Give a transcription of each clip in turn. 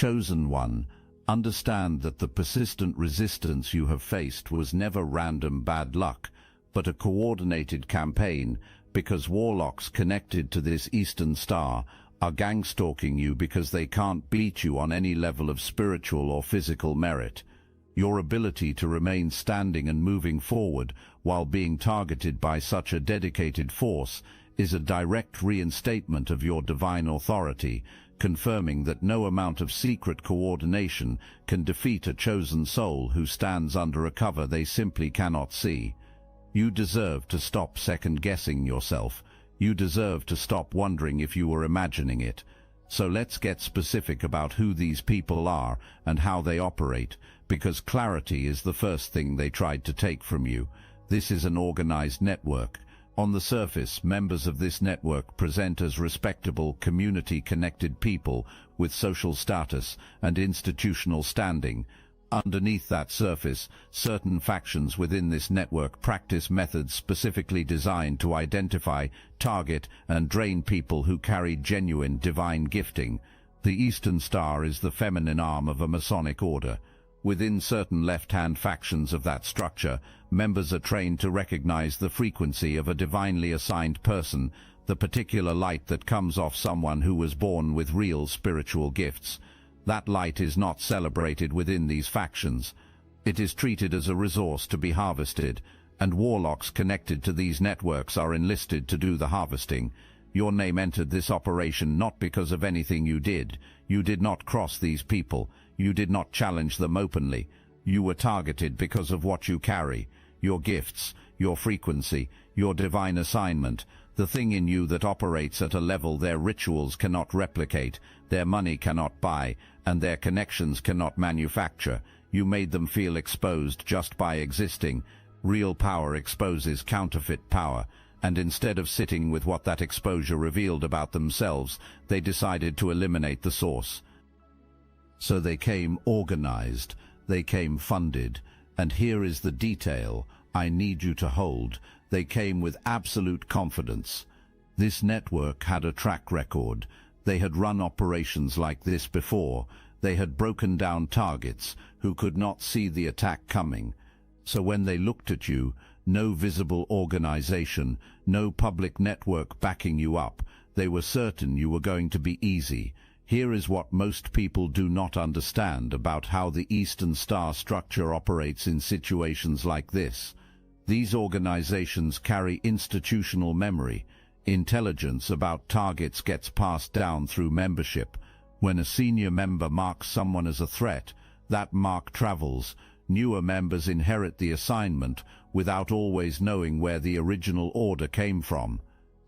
Chosen One, understand that the persistent resistance you have faced was never random bad luck, but a coordinated campaign, because Warlocks connected to this Eastern Star are gangstalking you because they can't beat you on any level of spiritual or physical merit. Your ability to remain standing and moving forward while being targeted by such a dedicated force is a direct reinstatement of your divine authority, confirming that no amount of secret coordination can defeat a chosen soul who stands under a cover they simply cannot see. You deserve to stop second-guessing yourself. You deserve to stop wondering if you were imagining it. So let's get specific about who these people are and how they operate, because clarity is the first thing they tried to take from you. This is an organized network. On the surface, members of this network present as respectable, community-connected people with social status and institutional standing. Underneath that surface, certain factions within this network practice methods specifically designed to identify, target, and drain people who carry genuine divine gifting. The Eastern Star is the feminine arm of a Masonic order. Within certain left-hand factions of that structure, members are trained to recognize the frequency of a divinely assigned person, the particular light that comes off someone who was born with real spiritual gifts. That light is not celebrated within these factions. It is treated as a resource to be harvested, and warlocks connected to these networks are enlisted to do the harvesting. Your name entered this operation not because of anything you did. You did not cross these people. You did not challenge them openly. You were targeted because of what you carry, your gifts, your frequency, your divine assignment, the thing in you that operates at a level their rituals cannot replicate, their money cannot buy, and their connections cannot manufacture. You made them feel exposed just by existing. Real power exposes counterfeit power, and instead of sitting with what that exposure revealed about themselves, they decided to eliminate the source. So they came organized, they came funded, and here is the detail I need you to hold. They came with absolute confidence. This network had a track record. They had run operations like this before. They had broken down targets who could not see the attack coming. So when they looked at you, no visible organization, no public network backing you up, they were certain you were going to be easy. Here is what most people do not understand about how the Eastern Star structure operates in situations like this. These organizations carry institutional memory. Intelligence about targets gets passed down through membership. When a senior member marks someone as a threat, that mark travels. Newer members inherit the assignment without always knowing where the original order came from.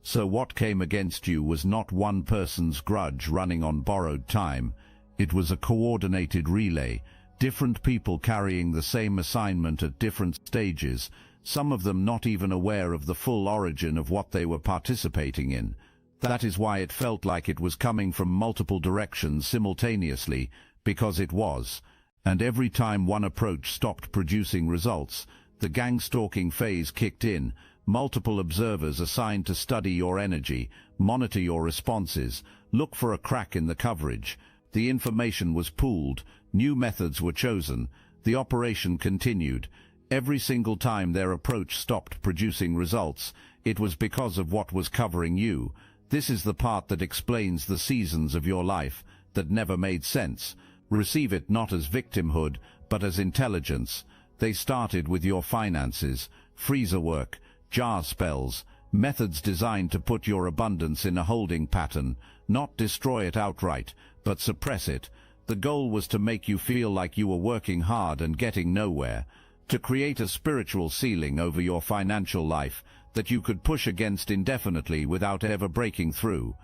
So what came against you was not one person's grudge running on borrowed time. It was a coordinated relay, different people carrying the same assignment at different stages, some of them not even aware of the full origin of what they were participating in. That is why it felt like it was coming from multiple directions simultaneously, because it was. And every time one approach stopped producing results, the gangstalking phase kicked in. Multiple observers assigned to study your energy, monitor your responses, look for a crack in the coverage. The information was pooled, new methods were chosen, the operation continued. Every single time their approach stopped producing results, it was because of what was covering you. This is the part that explains the seasons of your life that never made sense. Receive it not as victimhood, but as intelligence. They started with your finances, freezer work, jar spells, methods designed to put your abundance in a holding pattern, not destroy it outright, but suppress it. The goal was to make you feel like you were working hard and getting nowhere, to create a spiritual ceiling over your financial life that you could push against indefinitely without ever breaking through.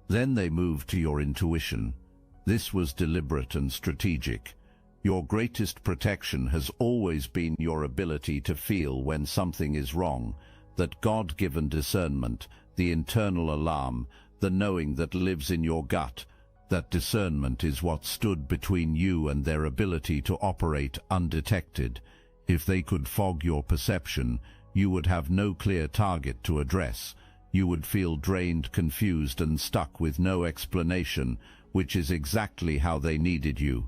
Then they moved to your intuition. This was deliberate and strategic. Your greatest protection has always been your ability to feel when something is wrong, that God-given discernment, the internal alarm, the knowing that lives in your gut. That discernment is what stood between you and their ability to operate undetected. If they could fog your perception, you would have no clear target to address. You would feel drained, confused, and stuck with no explanation, which is exactly how they needed you.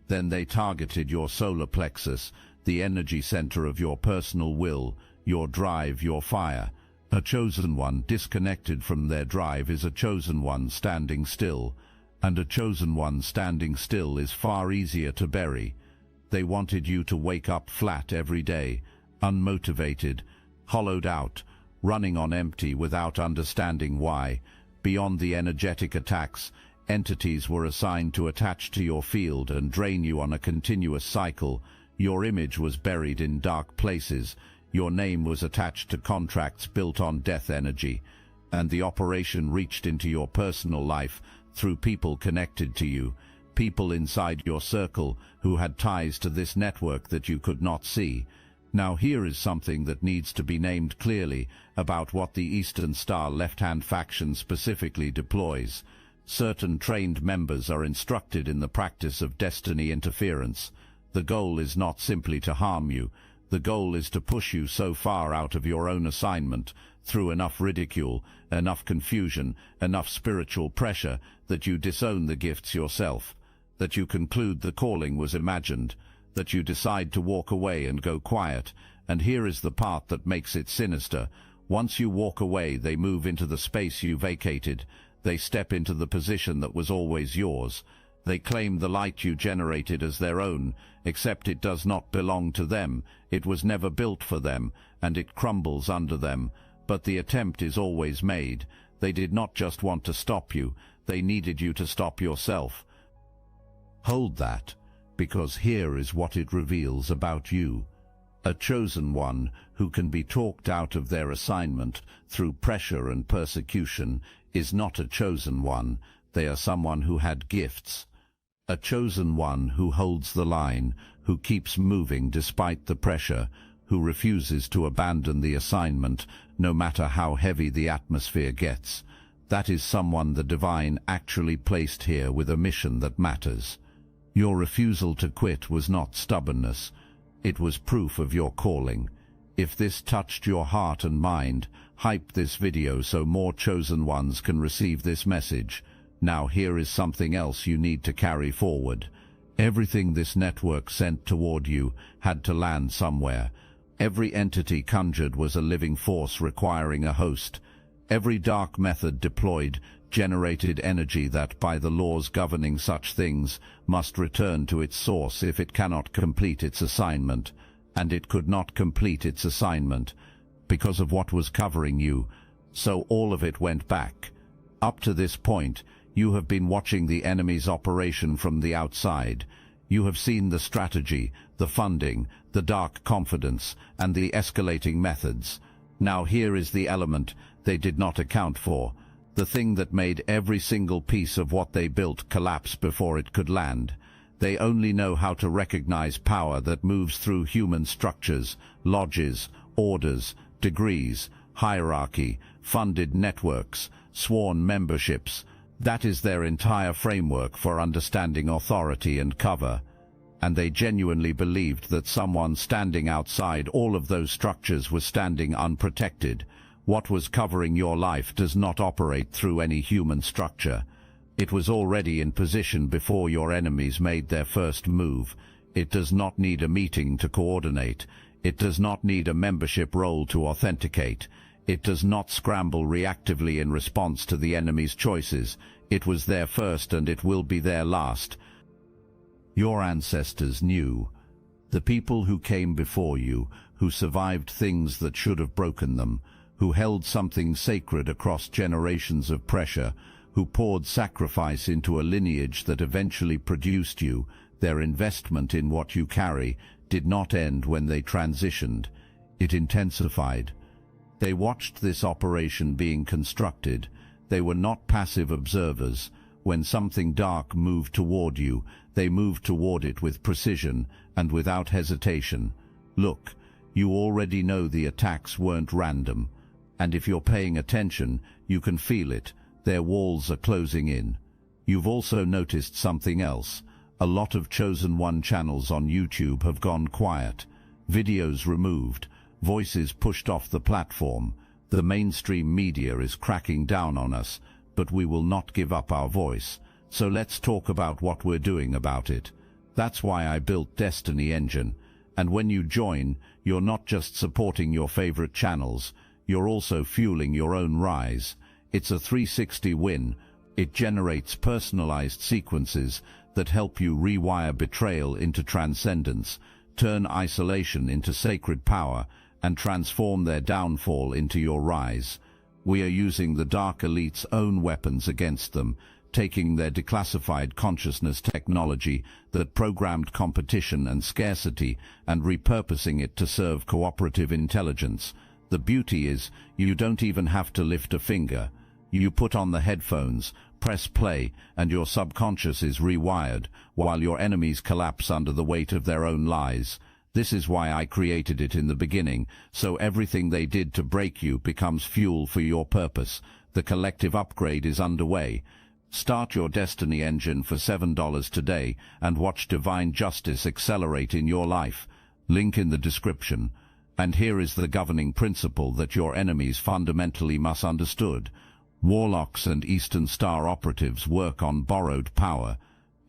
Then they targeted your solar plexus, the energy center of your personal will, your drive, your fire. A chosen one disconnected from their drive is a chosen one standing still, and a chosen one standing still is far easier to bury. They wanted you to wake up flat every day, unmotivated, hollowed out, running on empty without understanding why. Beyond the energetic attacks, entities were assigned to attach to your field and drain you on a continuous cycle. Your image was buried in dark places. Your name was attached to contracts built on death energy, and the operation reached into your personal life through people connected to you, people inside your circle who had ties to this network that you could not see. Now here is something that needs to be named clearly about what the Eastern Star left-hand faction specifically deploys. Certain trained members are instructed in the practice of destiny interference. The goal is not simply to harm you. The goal is to push you so far out of your own assignment, through enough ridicule, enough confusion, enough spiritual pressure, that you disown the gifts yourself, that you conclude the calling was imagined, that you decide to walk away and go quiet. And here is the part that makes it sinister. Once you walk away, they move into the space you vacated. They step into the position that was always yours. They claim the light you generated as their own, except it does not belong to them. It was never built for them, and it crumbles under them. But the attempt is always made. They did not just want to stop you, they needed you to stop yourself. Hold that, because here is what it reveals about you. A chosen one who can be talked out of their assignment through pressure and persecution is not a chosen one. They are someone who had gifts. A chosen one who holds the line, who keeps moving despite the pressure, who refuses to abandon the assignment no matter how heavy the atmosphere gets. That is someone the divine actually placed here with a mission that matters. Your refusal to quit was not stubbornness. It was proof of your calling. If this touched your heart and mind, hype this video so more chosen ones can receive this message. Now here is something else you need to carry forward. Everything this network sent toward you had to land somewhere. Every entity conjured was a living force requiring a host. Every dark method deployed generated energy that, by the laws governing such things, must return to its source if it cannot complete its assignment. And it could not complete its assignment because of what was covering you, so all of it went back. Up to this point, you have been watching the enemy's operation from the outside. You have seen the strategy, the funding, the dark confidence, and the escalating methods. Now here is the element they did not account for, the thing that made every single piece of what they built collapse before it could land. They only know how to recognize power that moves through human structures, lodges, orders, degrees, hierarchy, funded networks, sworn memberships. That is their entire framework for understanding authority and cover. And they genuinely believed that someone standing outside all of those structures was standing unprotected. What was covering your life does not operate through any human structure. It was already in position before your enemies made their first move. It does not need a meeting to coordinate. It does not need a membership role to authenticate. It does not scramble reactively in response to the enemy's choices. It was there first and it will be there last. Your ancestors knew. The people who came before you, who survived things that should have broken them, who held something sacred across generations of pressure, who poured sacrifice into a lineage that eventually produced you, their investment in what you carry did not end when they transitioned. It intensified. They watched this operation being constructed. They were not passive observers. When something dark moved toward you, they moved toward it with precision and without hesitation. Look, you already know the attacks weren't random. And if you're paying attention, you can feel it. Their walls are closing in. You've also noticed something else. A lot of Chosen One channels on YouTube have gone quiet. Videos removed. Voices pushed off the platform. The mainstream media is cracking down on us, but we will not give up our voice. So let's talk about what we're doing about it. That's why I built Destiny Engine. And when you join, you're not just supporting your favorite channels, you're also fueling your own rise. It's a 360 win. It generates personalized sequences that help you rewire betrayal into transcendence, turn isolation into sacred power, and transform their downfall into your rise. We are using the Dark Elite's own weapons against them, taking their declassified consciousness technology that programmed competition and scarcity and repurposing it to serve cooperative intelligence. The beauty is, you don't even have to lift a finger. You put on the headphones, press play, and your subconscious is rewired, while your enemies collapse under the weight of their own lies. This is why I created it in the beginning, so everything they did to break you becomes fuel for your purpose. The collective upgrade is underway. Start your Destiny Engine for $7 today and watch divine justice accelerate in your life. Link in the description. And here is the governing principle that your enemies fundamentally must understood. Warlocks and Eastern Star operatives work on borrowed power.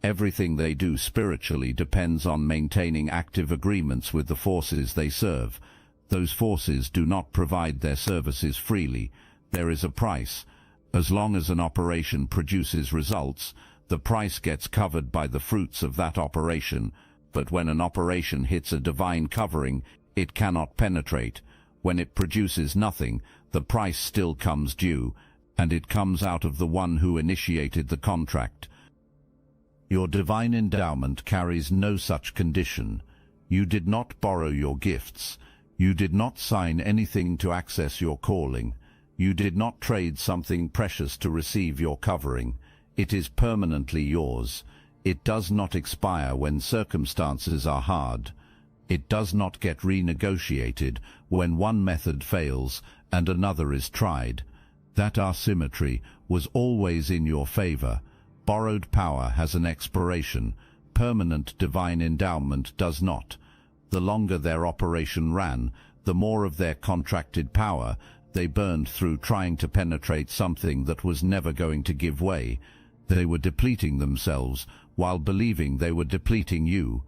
Everything they do spiritually depends on maintaining active agreements with the forces they serve. Those forces do not provide their services freely. There is a price. As long as an operation produces results, the price gets covered by the fruits of that operation. But when an operation hits a divine covering, it cannot penetrate. When it produces nothing, the price still comes due, and it comes out of the one who initiated the contract. Your divine endowment carries no such condition. You did not borrow your gifts. You did not sign anything to access your calling. You did not trade something precious to receive your covering. It is permanently yours. It does not expire when circumstances are hard. It does not get renegotiated when one method fails and another is tried. That asymmetry was always in your favor. Borrowed power has an expiration. Permanent divine endowment does not. The longer their operation ran, the more of their contracted power they burned through trying to penetrate something that was never going to give way. They were depleting themselves while believing they were depleting you.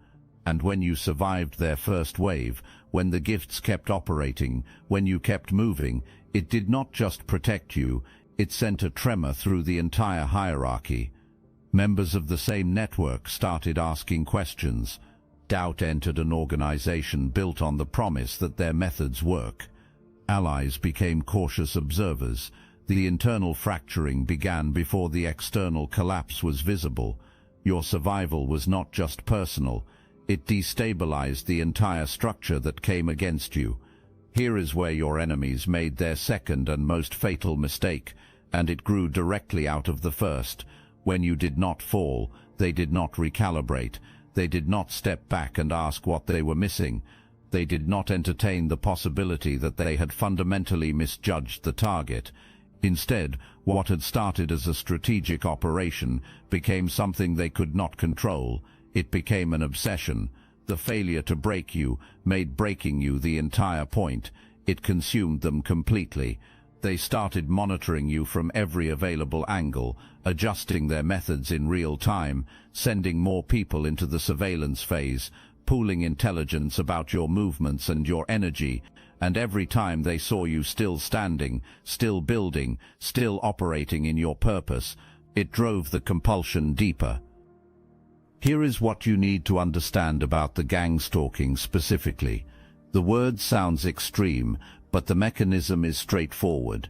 And when you survived their first wave, when the gifts kept operating, when you kept moving, it did not just protect you, it sent a tremor through the entire hierarchy. Members of the same network started asking questions. Doubt entered an organization built on the promise that their methods work. Allies became cautious observers. The internal fracturing began before the external collapse was visible. Your survival was not just personal. It destabilized the entire structure that came against you. Here is where your enemies made their second and most fatal mistake, and it grew directly out of the first. When you did not fall, they did not recalibrate. They did not step back and ask what they were missing. They did not entertain the possibility that they had fundamentally misjudged the target. Instead, what had started as a strategic operation became something they could not control. It became an obsession. The failure to break you made breaking you the entire point. It consumed them completely. They started monitoring you from every available angle, adjusting their methods in real time, sending more people into the surveillance phase, pooling intelligence about your movements and your energy, and every time they saw you still standing, still building, still operating in your purpose, it drove the compulsion deeper. Here is what you need to understand about the gangstalking specifically. The word sounds extreme, but the mechanism is straightforward.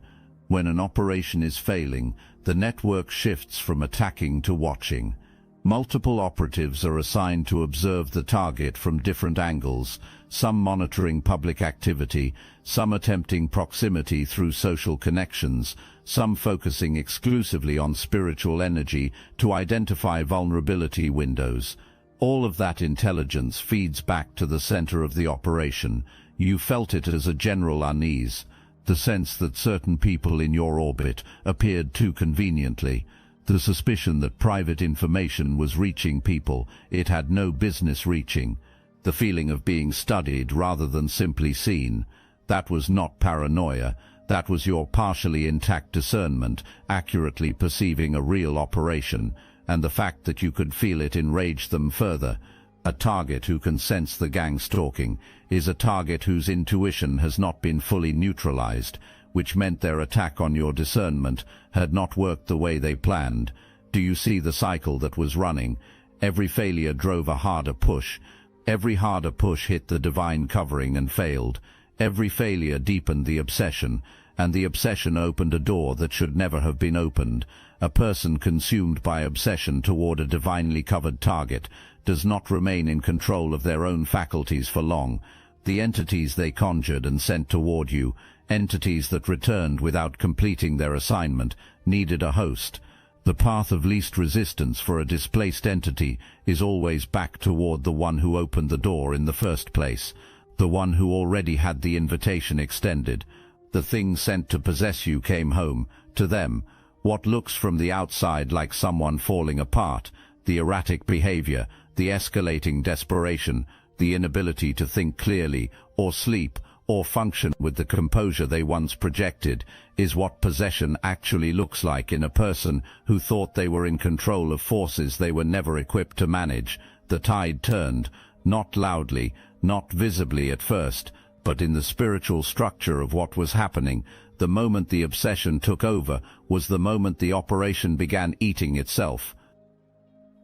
When an operation is failing, the network shifts from attacking to watching. Multiple operatives are assigned to observe the target from different angles, some monitoring public activity, some attempting proximity through social connections, some focusing exclusively on spiritual energy to identify vulnerability windows. All of that intelligence feeds back to the center of the operation. You felt it as a general unease, the sense that certain people in your orbit appeared too conveniently, the suspicion that private information was reaching people it had no business reaching, the feeling of being studied rather than simply seen. That was not paranoia, That was your partially intact discernment, accurately perceiving a real operation, and the fact that you could feel it enraged them further. A target who can sense the gangstalking is a target whose intuition has not been fully neutralized, which meant their attack on your discernment had not worked the way they planned. Do you see the cycle that was running? Every failure drove a harder push. Every harder push hit the divine covering and failed. Every failure deepened the obsession, and the obsession opened a door that should never have been opened. A person consumed by obsession toward a divinely covered target does not remain in control of their own faculties for long. The entities they conjured and sent toward you, entities that returned without completing their assignment, needed a host. The path of least resistance for a displaced entity is always back toward the one who opened the door in the first place, the one who already had the invitation extended. The thing sent to possess you came home, to them. What looks from the outside like someone falling apart, the erratic behavior, the escalating desperation, the inability to think clearly, or sleep, or function with the composure they once projected, is what possession actually looks like in a person who thought they were in control of forces they were never equipped to manage. The tide turned, not loudly, not visibly at first, but in the spiritual structure of what was happening. The moment the obsession took over was the moment the operation began eating itself.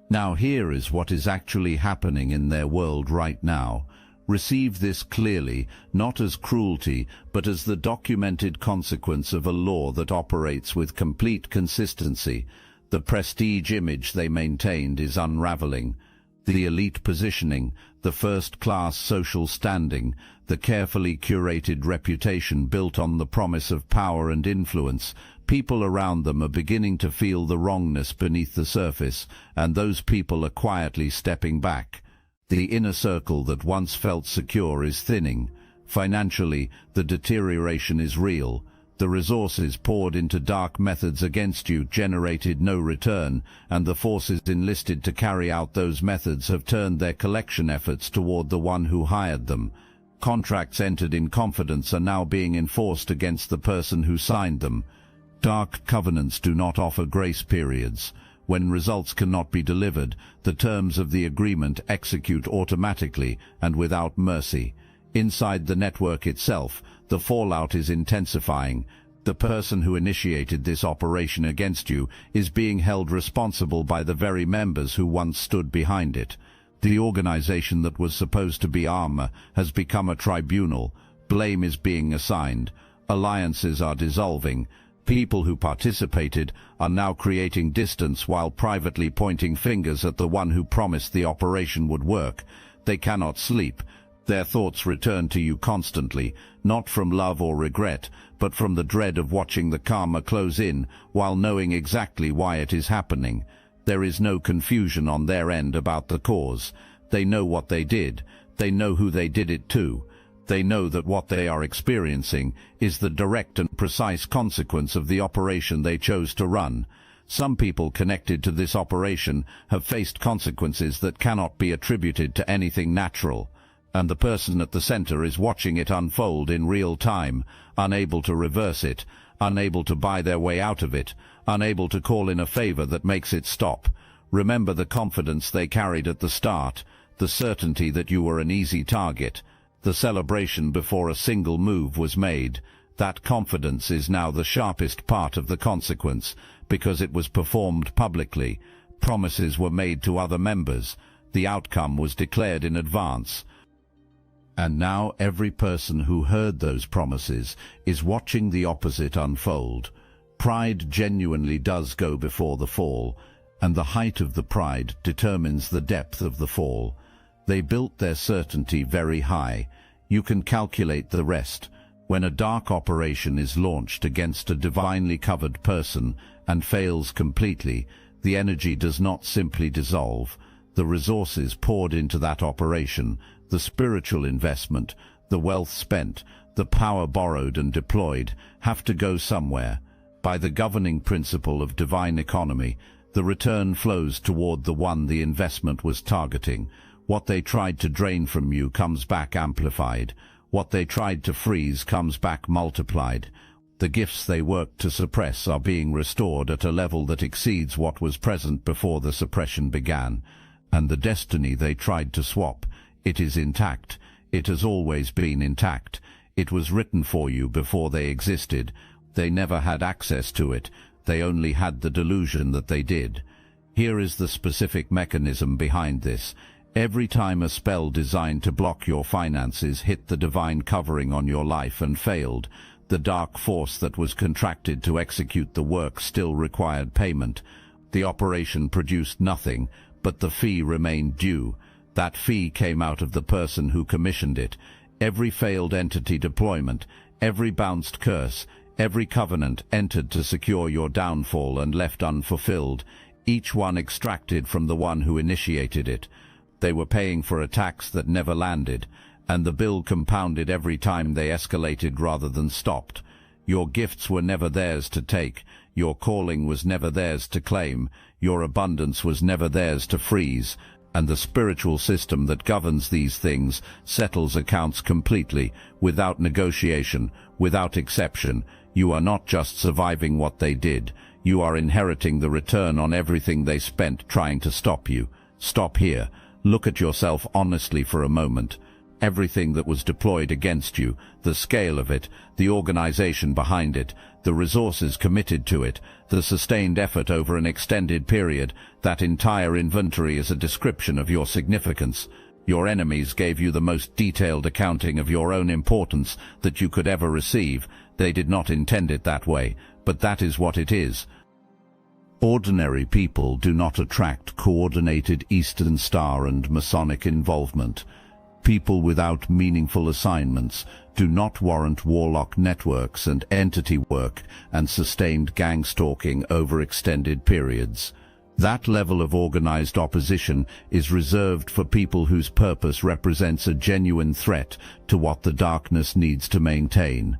Now here is what is actually happening in their world right now. Receive this clearly, not as cruelty, but as the documented consequence of a law that operates with complete consistency. The prestige image they maintained is unraveling. The elite positioning, the first-class social standing, the carefully curated reputation built on the promise of power and influence. People around them are beginning to feel the wrongness beneath the surface, and those people are quietly stepping back. The inner circle that once felt secure is thinning. Financially, the deterioration is real. The resources poured into dark methods against you generated no return, and the forces enlisted to carry out those methods have turned their collection efforts toward the one who hired them. Contracts entered in confidence are now being enforced against the person who signed them. Dark covenants do not offer grace periods. When results cannot be delivered, the terms of the agreement execute automatically and without mercy. Inside the network itself, the fallout is intensifying. The person who initiated this operation against you is being held responsible by the very members who once stood behind it. The organization that was supposed to be armor has become a tribunal. Blame is being assigned. Alliances are dissolving. People who participated are now creating distance while privately pointing fingers at the one who promised the operation would work. They cannot sleep. Their thoughts return to you constantly, not from love or regret, but from the dread of watching the karma close in while knowing exactly why it is happening. There is no confusion on their end about the cause. They know what they did. They know who they did it to. They know that what they are experiencing is the direct and precise consequence of the operation they chose to run. Some people connected to this operation have faced consequences that cannot be attributed to anything natural, and the person at the center is watching it unfold in real time, unable to reverse it, unable to buy their way out of it, unable to call in a favor that makes it stop. Remember the confidence they carried at the start, the certainty that you were an easy target. The celebration before a single move was made. That confidence is now the sharpest part of the consequence, because it was performed publicly. Promises were made to other members. The outcome was declared in advance. And now every person who heard those promises is watching the opposite unfold. Pride genuinely does go before the fall, and the height of the pride determines the depth of the fall. They built their certainty very high. You can calculate the rest. When a dark operation is launched against a divinely covered person and fails completely, the energy does not simply dissolve. The resources poured into that operation, the spiritual investment, the wealth spent, the power borrowed and deployed, have to go somewhere. By the governing principle of divine economy, the return flows toward the one the investment was targeting. What they tried to drain from you comes back amplified. What they tried to freeze comes back multiplied. The gifts they worked to suppress are being restored at a level that exceeds what was present before the suppression began. And the destiny they tried to swap, it is intact. It has always been intact. It was written for you before they existed. They never had access to it. They only had the delusion that they did. Here is the specific mechanism behind this. Every time a spell designed to block your finances hit the divine covering on your life and failed, the dark force that was contracted to execute the work still required payment. The operation produced nothing, but the fee remained due. That fee came out of the person who commissioned it. Every failed entity deployment, every bounced curse, every covenant entered to secure your downfall and left unfulfilled, each one extracted from the one who initiated it. They were paying for attacks that never landed, and the bill compounded every time they escalated rather than stopped. Your gifts were never theirs to take, your calling was never theirs to claim, your abundance was never theirs to freeze, and the spiritual system that governs these things settles accounts completely, without negotiation, without exception. You are not just surviving what they did, you are inheriting the return on everything they spent trying to stop you. Stop here. Look at yourself honestly for a moment. Everything that was deployed against you, the scale of it, the organization behind it, the resources committed to it, the sustained effort over an extended period, that entire inventory is a description of your significance. Your enemies gave you the most detailed accounting of your own importance that you could ever receive. They did not intend it that way, but that is what it is. Ordinary people do not attract coordinated Eastern Star and Masonic involvement. People without meaningful assignments do not warrant Warlock networks and entity work and sustained gangstalking over extended periods. That level of organized opposition is reserved for people whose purpose represents a genuine threat to what the darkness needs to maintain.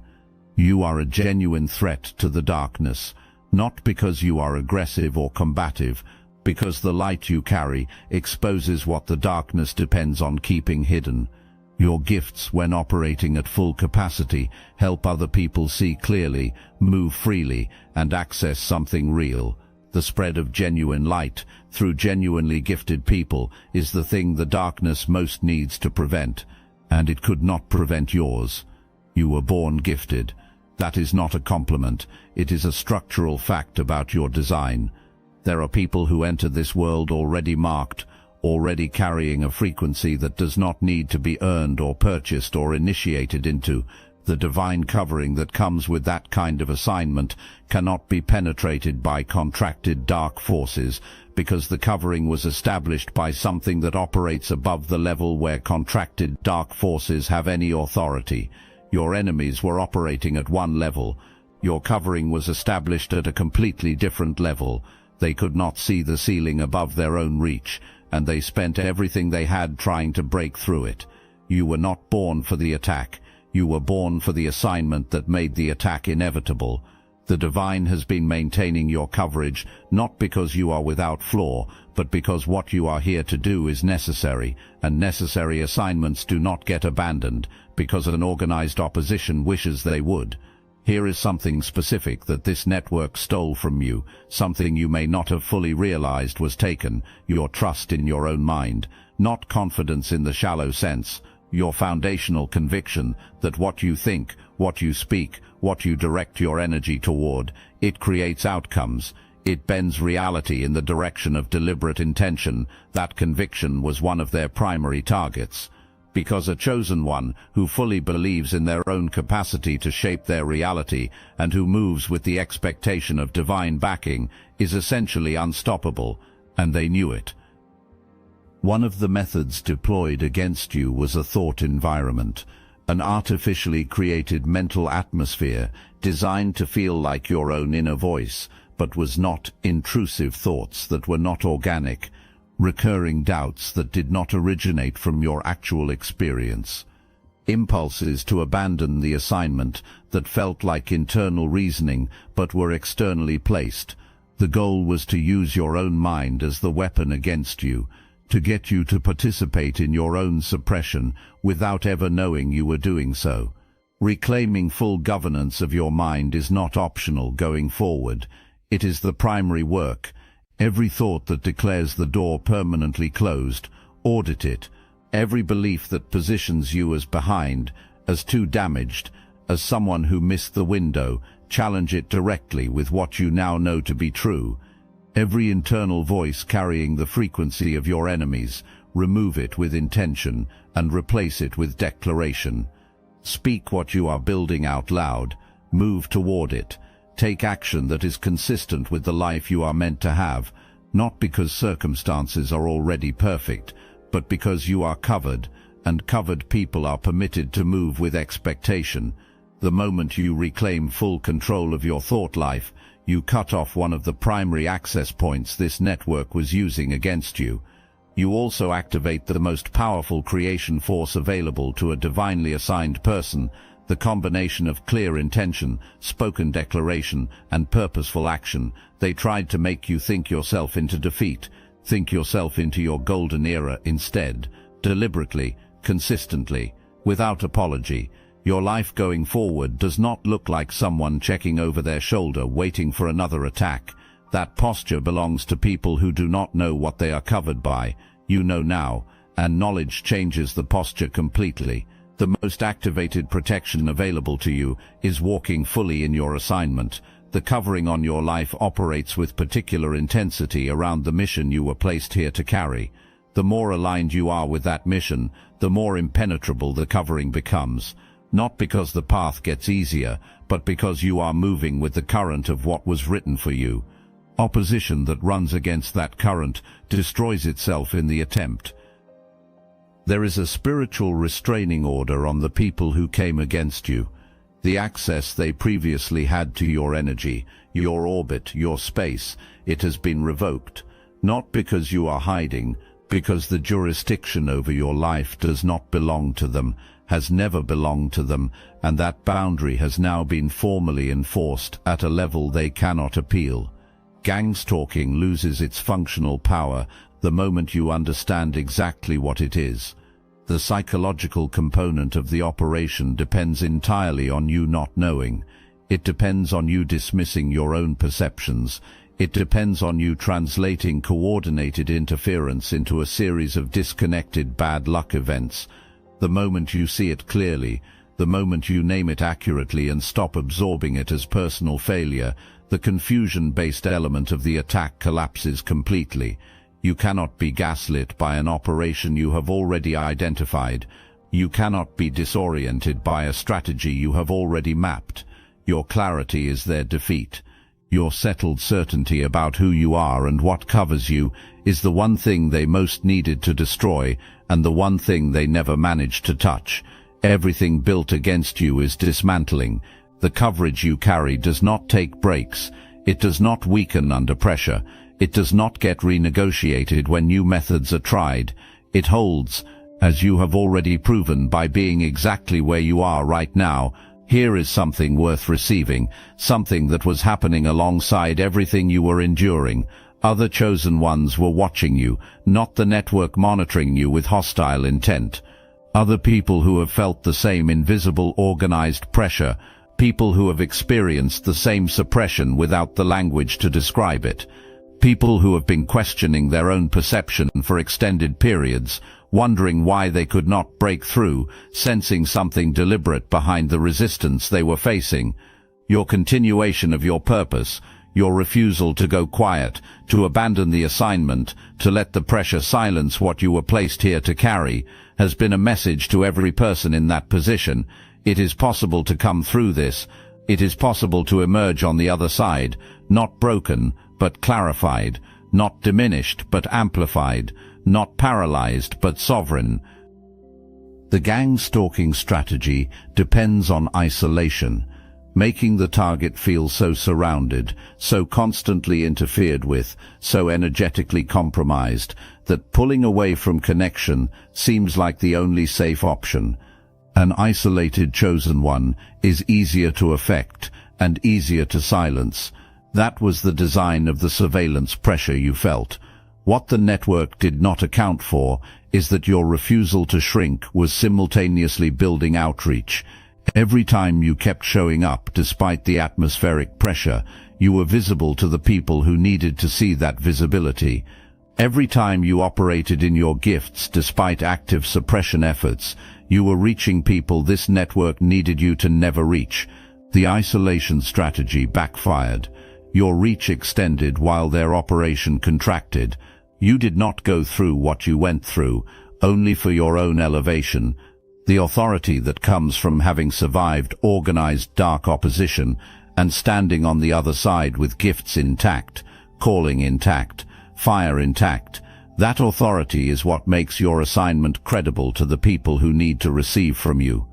You are a genuine threat to the darkness, not because you are aggressive or combative, because the light you carry exposes what the darkness depends on keeping hidden. Your gifts, when operating at full capacity, help other people see clearly, move freely, and access something real. The spread of genuine light through genuinely gifted people is the thing the darkness most needs to prevent, and it could not prevent yours. You were born gifted. That is not a compliment. It is a structural fact about your design. There are people who enter this world already marked, already carrying a frequency that does not need to be earned or purchased or initiated into. The divine covering that comes with that kind of assignment cannot be penetrated by contracted dark forces, because the covering was established by something that operates above the level where contracted dark forces have any authority. Your enemies were operating at one level. Your covering was established at a completely different level. They could not see the ceiling above their own reach, and they spent everything they had trying to break through it. You were not born for the attack. You were born for the assignment that made the attack inevitable. The divine has been maintaining your coverage, not because you are without flaw, but because what you are here to do is necessary, and necessary assignments do not get abandoned, because an organized opposition wishes they would. Here is something specific that this network stole from you, something you may not have fully realized was taken, your trust in your own mind, not confidence in the shallow sense, your foundational conviction that what you think, what you speak, what you direct your energy toward, it creates outcomes. It bends reality in the direction of deliberate intention. That conviction was one of their primary targets. Because a chosen one who fully believes in their own capacity to shape their reality and who moves with the expectation of divine backing is essentially unstoppable, and they knew it. One of the methods deployed against you was a thought environment, an artificially created mental atmosphere designed to feel like your own inner voice, but was not intrusive thoughts that were not organic, recurring doubts that did not originate from your actual experience, impulses to abandon the assignment that felt like internal reasoning but were externally placed. The goal was to use your own mind as the weapon against you, to get you to participate in your own suppression without ever knowing you were doing so. Reclaiming full governance of your mind is not optional going forward. It is the primary work. Every thought that declares the door permanently closed, audit it. Every belief that positions you as behind, as too damaged, as someone who missed the window, challenge it directly with what you now know to be true. Every internal voice carrying the frequency of your enemies, remove it with intention and replace it with declaration. Speak what you are building out loud. Move toward it. Take action that is consistent with the life you are meant to have, not because circumstances are already perfect, but because you are covered, and covered people are permitted to move with expectation. The moment you reclaim full control of your thought life, you cut off one of the primary access points this network was using against you. You also activate the most powerful creation force available to a divinely assigned person, the combination of clear intention, spoken declaration, and purposeful action. They tried to make you think yourself into defeat, think yourself into your golden era instead, deliberately, consistently, without apology. Your life going forward does not look like someone checking over their shoulder waiting for another attack. That posture belongs to people who do not know what they are covered by. You know now, and knowledge changes the posture completely. The most activated protection available to you is walking fully in your assignment. The covering on your life operates with particular intensity around the mission you were placed here to carry. The more aligned you are with that mission, the more impenetrable the covering becomes. Not because the path gets easier, but because you are moving with the current of what was written for you. Opposition that runs against that current destroys itself in the attempt. There is a spiritual restraining order on the people who came against you. The access they previously had to your energy, your orbit, your space, it has been revoked. Not because you are hiding, because the jurisdiction over your life does not belong to them, has never belonged to them, and that boundary has now been formally enforced at a level they cannot appeal. Gangstalking loses its functional power the moment you understand exactly what it is. The psychological component of the operation depends entirely on you not knowing. It depends on you dismissing your own perceptions. It depends on you translating coordinated interference into a series of disconnected bad luck events. The moment you see it clearly, the moment you name it accurately and stop absorbing it as personal failure, the confusion-based element of the attack collapses completely. You cannot be gaslit by an operation you have already identified. You cannot be disoriented by a strategy you have already mapped. Your clarity is their defeat. Your settled certainty about who you are and what covers you is the one thing they most needed to destroy, and the one thing they never managed to touch. Everything built against you is dismantling. The coverage you carry does not take breaks. It does not weaken under pressure. It does not get renegotiated when new methods are tried. It holds, as you have already proven by being exactly where you are right now. Here is something worth receiving, something that was happening alongside everything you were enduring. Other chosen ones were watching you, not the network monitoring you with hostile intent. Other people who have felt the same invisible organized pressure, people who have experienced the same suppression without the language to describe it. People who have been questioning their own perception for extended periods, wondering why they could not break through, sensing something deliberate behind the resistance they were facing. Your continuation of your purpose, your refusal to go quiet, to abandon the assignment, to let the pressure silence what you were placed here to carry, has been a message to every person in that position. It is possible to come through this. It is possible to emerge on the other side, not broken, but clarified, not diminished, but amplified, not paralyzed, but sovereign. The gang-stalking strategy depends on isolation, making the target feel so surrounded, so constantly interfered with, so energetically compromised, that pulling away from connection seems like the only safe option. An isolated chosen one is easier to affect and easier to silence. That was the design of the surveillance pressure you felt. What the network did not account for is that your refusal to shrink was simultaneously building outreach. Every time you kept showing up despite the atmospheric pressure, you were visible to the people who needed to see that visibility. Every time you operated in your gifts despite active suppression efforts, you were reaching people this network needed you to never reach. The isolation strategy backfired. Your reach extended while their operation contracted. You did not go through what you went through, only for your own elevation. The authority that comes from having survived organized dark opposition and standing on the other side with gifts intact, calling intact, fire intact. That authority is what makes your assignment credible to the people who need to receive from you.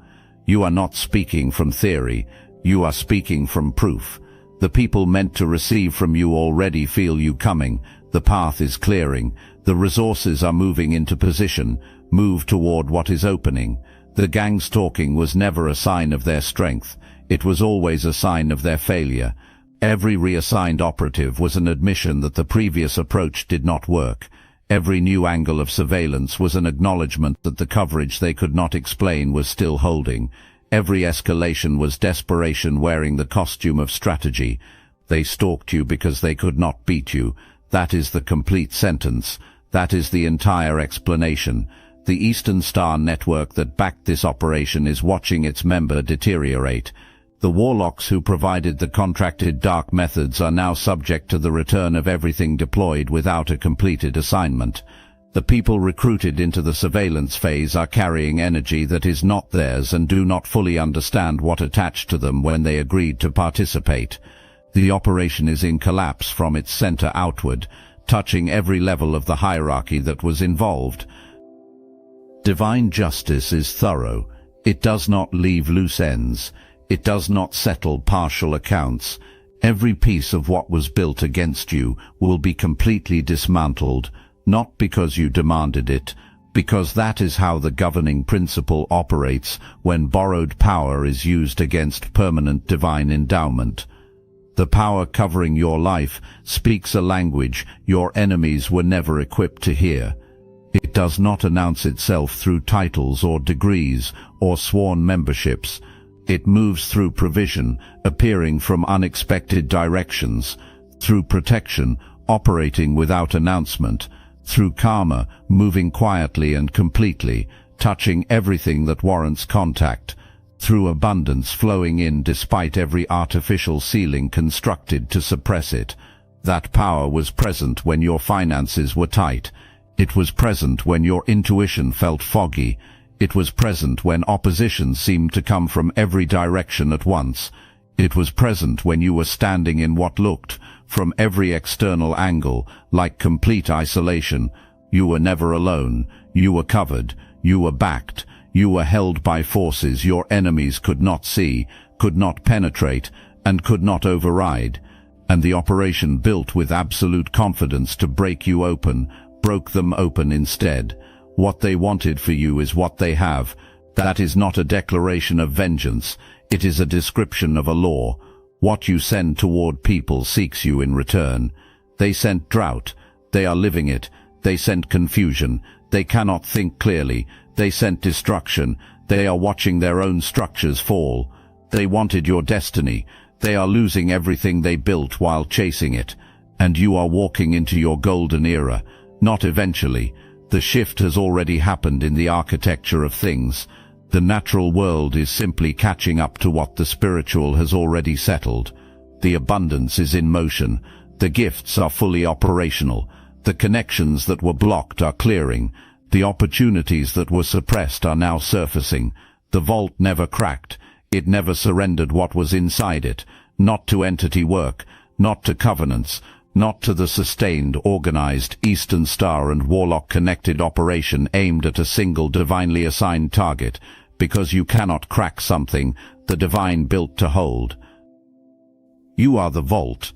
You are not speaking from theory, you are speaking from proof. The people meant to receive from you already feel you coming. The path is clearing. The resources are moving into position. Move toward what is opening. The Gangstalking was never a sign of their strength. It was always a sign of their failure. Every reassigned operative was an admission that the previous approach did not work. Every new angle of surveillance was an acknowledgement that the coverage they could not explain was still holding. Every escalation was desperation wearing the costume of strategy. They stalked you because they could not beat you. That is the complete sentence. That is the entire explanation. The Eastern Star network that backed this operation is watching its member deteriorate. The Warlocks who provided the contracted dark methods are now subject to the return of everything deployed without a completed assignment. The people recruited into the surveillance phase are carrying energy that is not theirs and do not fully understand what attached to them when they agreed to participate. The operation is in collapse from its center outward, touching every level of the hierarchy that was involved. Divine justice is thorough. It does not leave loose ends. It does not settle partial accounts. Every piece of what was built against you will be completely dismantled, not because you demanded it, because that is how the governing principle operates when borrowed power is used against permanent divine endowment. The power covering your life speaks a language your enemies were never equipped to hear. It does not announce itself through titles or degrees or sworn memberships. It moves through provision, appearing from unexpected directions, through protection, operating without announcement, through karma, moving quietly and completely, touching everything that warrants contact, through abundance flowing in despite every artificial ceiling constructed to suppress it. That power was present when your finances were tight. It was present when your intuition felt foggy. It was present when opposition seemed to come from every direction at once. It was present when you were standing in what looked, from every external angle, like complete isolation. You were never alone. You were covered. You were backed. You were held by forces your enemies could not see, could not penetrate, and could not override. And the operation built with absolute confidence to break you open, broke them open instead. What they wanted for you is what they have. That is not a declaration of vengeance. It is a description of a law. What you send toward people seeks you in return. They sent drought. They are living it. They sent confusion. They cannot think clearly. They sent destruction. They are watching their own structures fall. They wanted your destiny. They are losing everything they built while chasing it. And you are walking into your golden era. Not eventually. The shift has already happened in the architecture of things. The natural world is simply catching up to what the spiritual has already settled. The abundance is in motion. The gifts are fully operational. The connections that were blocked are clearing. The opportunities that were suppressed are now surfacing. The vault never cracked. It never surrendered what was inside it. Not to entity work, not to covenants, not to the sustained, organized, Eastern Star and Warlock connected operation aimed at a single divinely assigned target, because you cannot crack something the divine built to hold. You are the vault,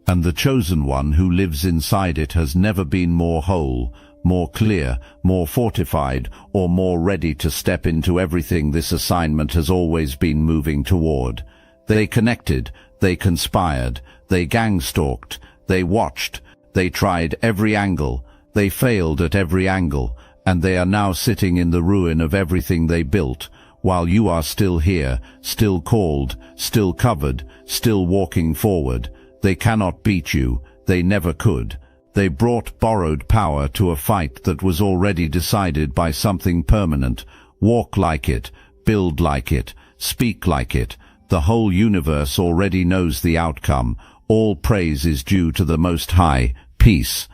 and the chosen one who lives inside it has never been more whole, more clear, more fortified, or more ready to step into everything this assignment has always been moving toward. They connected, they conspired, they gangstalked, they watched, they tried every angle, they failed at every angle, and they are now sitting in the ruin of everything they built, While you are still here, still called, still covered, still walking forward, they cannot beat you, they never could. They brought borrowed power to a fight that was already decided by something permanent. Walk like it, build like it, speak like it. The whole universe already knows the outcome. All praise is due to the Most High. Peace.